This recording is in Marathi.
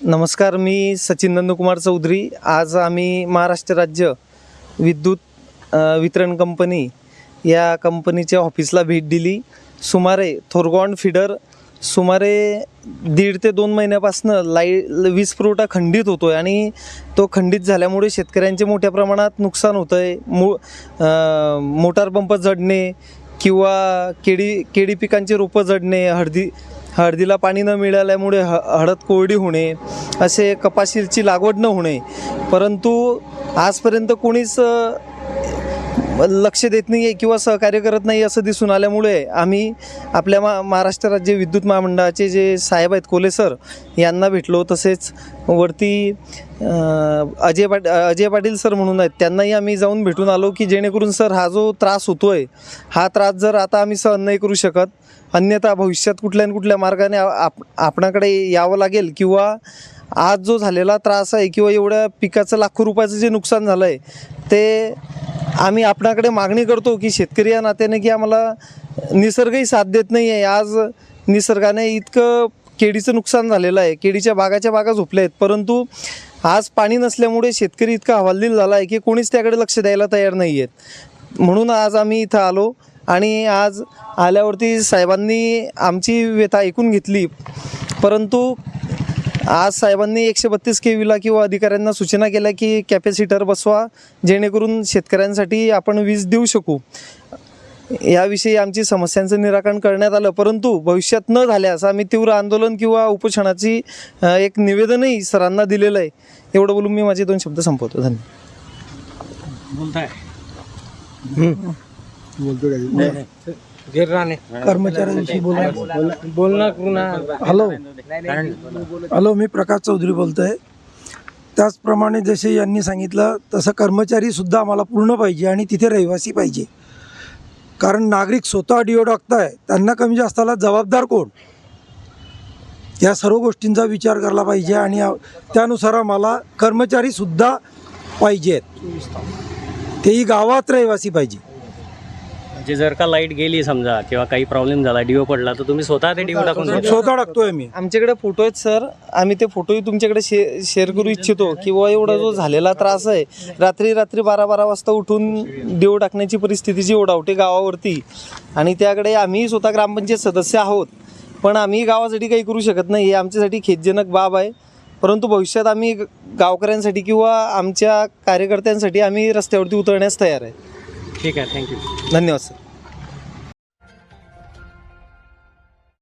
नमस्कार, मी सचिन नंदकुमार चौधरी. आज आम्ही महाराष्ट्र राज्य विद्युत वितरण कंपनी या कंपनीच्या ऑफिसला भेट दिली. सुमारे थोरगॉन फीडर सुमारे 1.5 ते 2 महिन्यापासून वीज पुरवठा खंडित होतो आहे आणि तो खंडित झाल्यामुळे शेतकऱ्यांचे मोठ्या प्रमाणात नुकसान होतं आहे. मोटार पंप जडणे किंवा केळी पिकांची रोपं जडणे, हळदीला पाणी न मिळाल्यामुळे हळद कोरडी होणे, असे कपाशीची लागवड न होणे. परंतु आजपर्यंत कोणीच लक्ष देत नाही आहे किंवा सहकार्य करत नाही असं दिसून आल्यामुळे आम्ही आपल्या महाराष्ट्र राज्य विद्युत महामंडळाचे जे साहेब आहेत कोले सर यांना भेटलो. तसेच वरती अजय पाटील सर म्हणून आहेत, त्यांनाही आम्ही जाऊन भेटून आलो की जेणेकरून सर हा जो त्रास होतो आहे हा त्रास जर आता आम्ही सहन नाही करू शकत, अन्यथा भविष्यात कुठल्या न कुठल्या मार्गाने आपणाकडे यावं लागेल किंवा आज जो झालेला त्रास आहे किंवा एवढ्या पिकाचं लाखो रुपयाचं जे नुकसान झालं आहे ते आम्ही आपणाकडे मागणी करतो की शेतकरी या नात्याने की आम्हाला निसर्गही साथ देत नाही आहे. आज निसर्गाने इतकं केळीचं नुकसान झालेलं आहे, केळीच्या बागा झोपल्या आहेत, परंतु आज पाणी नसल्यामुळे शेतकरी इतका हवालदिल झाला आहे की कोणीच त्याकडे लक्ष द्यायला तयार नाही आहेत. म्हणून आज आम्ही इथं आलो आणि आज आल्यावरती साहेबांनी आमची व्यथा ऐकून घेतली. परंतु आज साहेबांनी 132 kVला किंवा अधिकाऱ्यांना सूचना केल्या की कॅपॅसिटर बसवा जेणेकरून शेतकऱ्यांसाठी आपण वीज देऊ शकू. याविषयी आमची समस्यांचं निराकरण करण्यात आलं. परंतु भविष्यात न झाल्यास आम्ही तीव्र आंदोलन किंवा उपोषणाची एक निवेदनही सरांना दिलेलं आहे. एवढं बोलून मी माझे 2 शब्द संपवतो. धन्यवाद. कर्मचाऱ्यांशी हॅलो, मी प्रकाश चौधरी बोलतोय. त्याचप्रमाणे जसे यांनी सांगितलं तसं कर्मचारीसुद्धा आम्हाला पूर्ण पाहिजे आणि तिथे रहिवासी पाहिजे. कारण नागरिक स्वतः डिओ टाकताय, त्यांना कमी जास्ताला जबाबदार कोण, या सर्व गोष्टींचा विचार करायला पाहिजे आणि त्यानुसार आम्हाला कर्मचारीसुद्धा पाहिजेत, तेही गावात रहिवासी पाहिजे. म्हणजे जर का लाईट गेली समजा किंवा काही प्रॉब्लेम झाला, डिओ पडला, तर तुम्ही स्वतः ते डिओ टाकून स्वतः टाकतोय मी. आमच्याकडे फोटो आहेत सर, आम्ही ते फोटोही तुमच्याकडे शेअर करू इच्छितो किंवा एवढा जो झालेला त्रास आहे, रात्री 12 वाजता उठून डिओ टाकण्याची परिस्थितीची ओढावते गावावरती आणि त्याकडे आम्ही स्वतः ग्रामपंचायत सदस्य आहोत, पण आम्ही गावासाठी काही करू शकत नाही. हे आमच्यासाठी खेदजनक बाब आहे. परंतु भविष्यात आम्ही गावकऱ्यांसाठी किंवा आमच्या कार्यकर्त्यांसाठी आम्ही रस्त्यावरती उतरण्यास तयार आहे. ठीक आहे, थँक्यू. धन्यवाद सर.